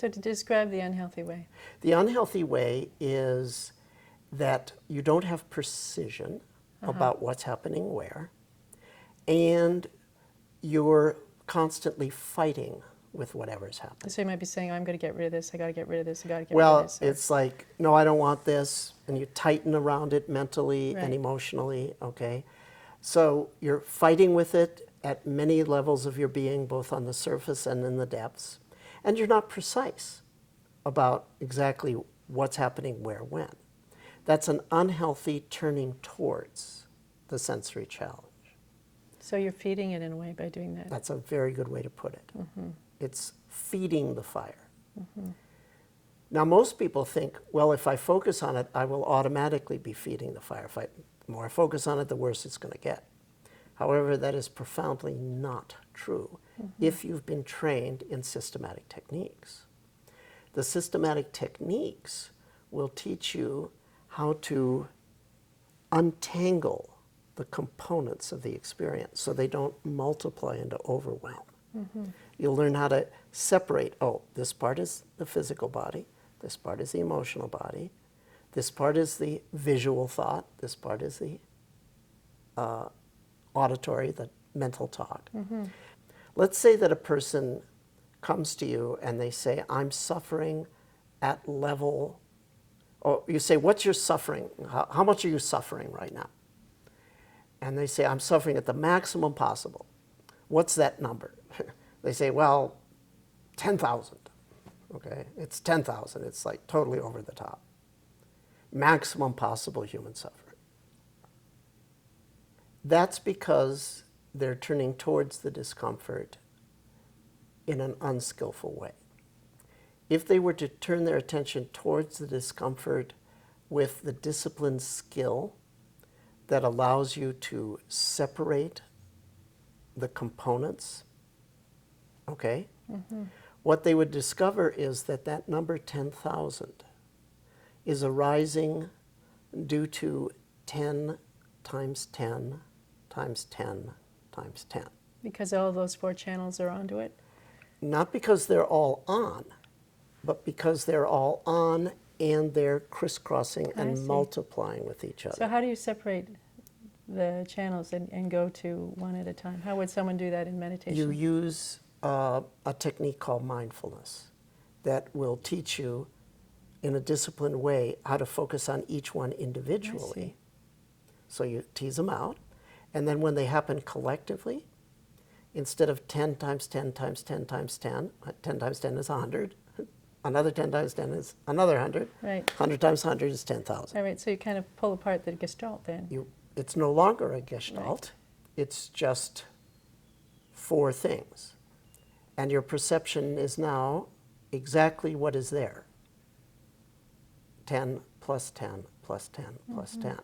So to describe the unhealthy way. The unhealthy way is that you don't have precision about what's happening where, and you're constantly fighting with whatever's happening. So you might be saying, I'm going to get rid of this, I got to get rid of this, I got to get rid of this. Well, it's like, no, I don't want this, and you tighten around it mentally and Right. emotionally, okay? So you're fighting with it at many levels of your being, both on the surface and in the depths, and you're not precise about exactly what's happening where, when. That's an unhealthy turning towards the sensory challenge. So you're feeding it in a way by doing that. That's a very good way to put it. It's feeding the fire. Now, most people think, well, if I focus on it, I will automatically be feeding the fire. The more I focus on it, the worse it's going to get. However, that is profoundly not true if you've been trained in systematic techniques. The systematic techniques will teach you how to untangle the components of the experience so they don't multiply into overwhelm. You'll learn how to separate, oh, this part is the physical body, this part is the emotional body, this part is the visual thought, this part is the auditory, the mental talk. Let's say that a person comes to you and they say, I'm suffering at level, or you say, what's your suffering? How much are you suffering right now? And they say, I'm suffering at the maximum possible. What's that number? They say, well, 10,000. Okay, it's 10,000. It's like totally over the top. Maximum possible human suffering. That's because they're turning towards the discomfort in an unskillful way. If they were to turn their attention towards the discomfort with the disciplined skill that allows you to separate the components, okay? What they would discover is that that number 10,000 is arising due to 10 times 10 times 10 times 10. Because all those 4 channels are onto it? Not because they're all on, but because they're all on and they're crisscrossing and multiplying with each other. So how do you separate the channels and go to one at a time? How would someone do that in meditation? You use a technique called mindfulness that will teach you in a disciplined way how to focus on each one individually. So you tease them out, and then when they happen collectively, instead of 10 times 10 times 10 times 10, 10 times 10 is 100, another 10 times 10 is another 100, Right. 100 times 100 is 10,000. All right, so you kind of pull apart the gestalt then. It's no longer a gestalt, it's just 4 things. And your perception is now exactly what is there. 10 plus 10 plus 10 plus 10.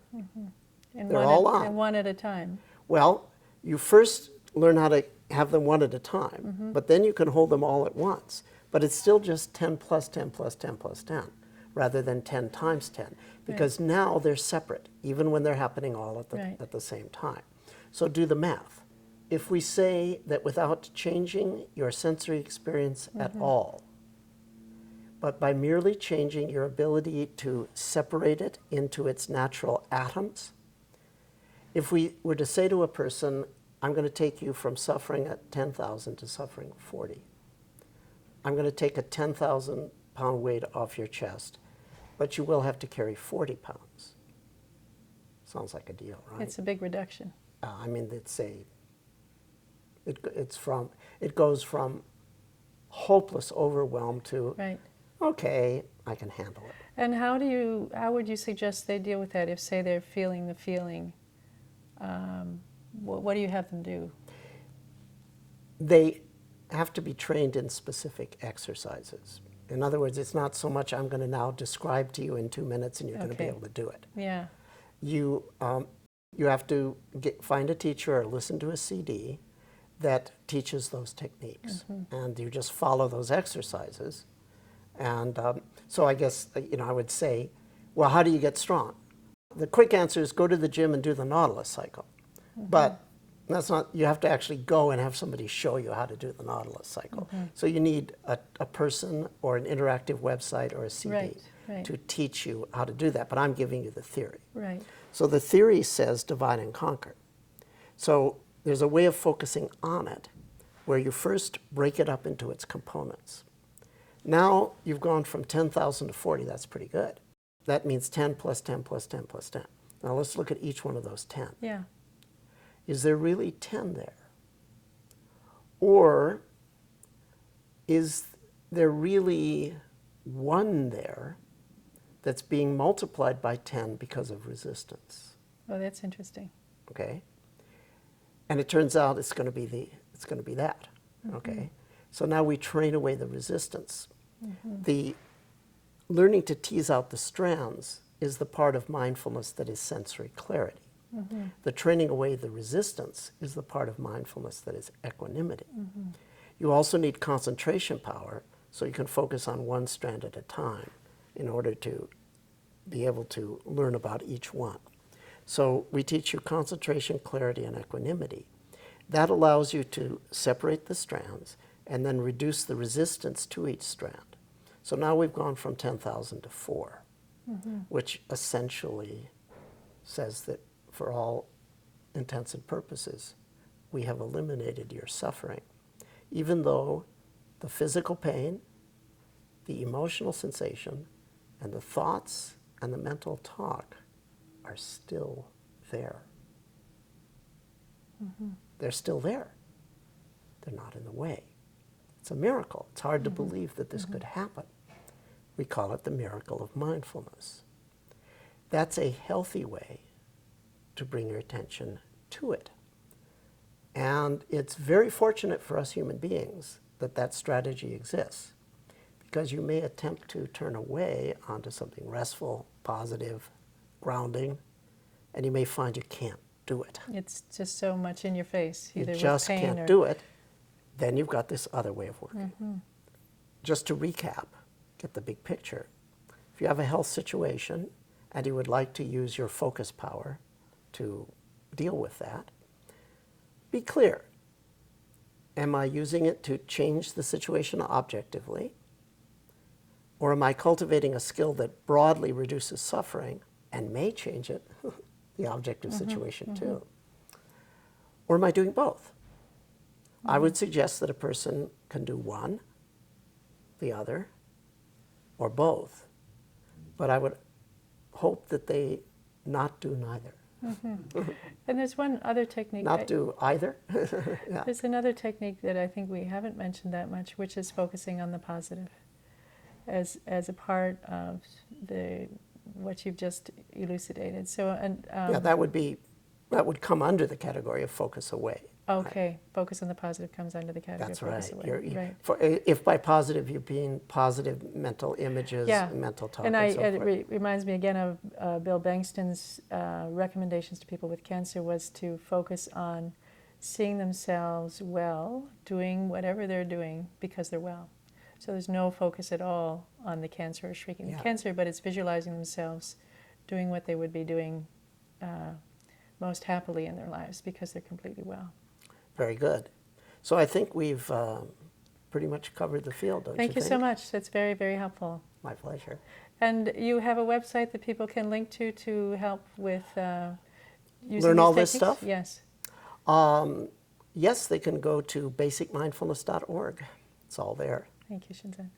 And They're all on. And one at a time. Well, you first learn how to have them one at a time, but then you can hold them all at once. But it's still just 10 plus 10 plus 10 plus 10, rather than 10 times 10, because now they're separate, even when they're happening all at the same time. So do the math. If we say that without changing your sensory experience at all, but by merely changing your ability to separate it into its natural atoms, if we were to say to a person, I'm going to take you from suffering at 10,000 to suffering 40. I'm going to take a 10,000 pound weight off your chest, but you will have to carry 40 pounds. Sounds like a deal, right? It's a big reduction. I mean, it goes from hopeless overwhelm to, okay, I can handle it. And how would you suggest they deal with that if, say, they're feeling the feeling? What do you have them do? They have to be trained in specific exercises. In other words, it's not so much I'm going to now describe to you in 2 minutes and you're going to be able to do it. Yeah. You have to find a teacher or listen to a CD that teaches those techniques, and you just follow those exercises. And so I guess I would say, well, how do you get strong? The quick answer is go to the gym and do the Nautilus cycle. But That's not, you have to actually go and have somebody show you how to do the Nautilus cycle. So you need a person or an interactive website or a CD Right. to teach you how to do that, but I'm giving you the theory. Right. So the theory says divide and conquer. So there's a way of focusing on it where you first break it up into its components. Now you've gone from 10,000 to 40, that's pretty good. That means 10 plus 10 plus 10 plus 10. Now let's look at each one of those 10. Yeah. Is there really 10 there? Or is there really 1 there that's being multiplied by 10 because of resistance? Oh, that's interesting. Okay? And it turns out it's going to be that. Okay? So now we train away the resistance. The learning to tease out the strands is the part of mindfulness that is sensory clarity. The training away the resistance is the part of mindfulness that is equanimity. You also need concentration power so you can focus on one strand at a time in order to be able to learn about each one. So we teach you concentration, clarity, and equanimity. That allows you to separate the strands and then reduce the resistance to each strand. So now we've gone from 10,000 to 4, which essentially says that for all intents and purposes, we have eliminated your suffering, even though the physical pain, the emotional sensation, and the thoughts and the mental talk are still there. They're still there. They're not in the way. It's a miracle. It's hard to believe that this could happen. We call it the miracle of mindfulness. That's a healthy way to bring your attention to it. And it's very fortunate for us human beings that that strategy exists, because you may attempt to turn away onto something restful, positive, grounding, and you may find you can't do it. It's just so much in your face, You either just with pain can't or do it. Then you've got this other way of working. Just to recap, get the big picture. If you have a health situation and you would like to use your focus power to deal with that, be clear. Am I using it to change the situation objectively? Or am I cultivating a skill that broadly reduces suffering and may change it, the objective situation too? Or am I doing both? I would suggest that a person can do one, the other, or both. But I would hope that they not do neither. And there's one other technique. Not do either. Yeah. There's another technique that I think we haven't mentioned that much, which is focusing on the positive as a part of what you've just elucidated. So, Yeah, that would come under the category of focus away. okay, focus on the positive comes under the category That's of focus right. away. If by positive you mean positive mental images, Yeah. mental talk, And and so it forth. reminds me again of Bill Bengston's recommendations to people with cancer was to focus on seeing themselves well, doing whatever they're doing because they're well. So there's no focus at all on the cancer or shrinking the cancer, but it's visualizing themselves doing what they would be doing most happily in their lives because they're completely well. Very good. So I think we've pretty much covered the field, don't you think? Thank you so much. That's very, very helpful. My pleasure. And you have a website that people can link to help with using Learn these all this techniques? stuff? Yes. Yes, they can go to basicmindfulness.org. It's all there. Thank you, Shinzen.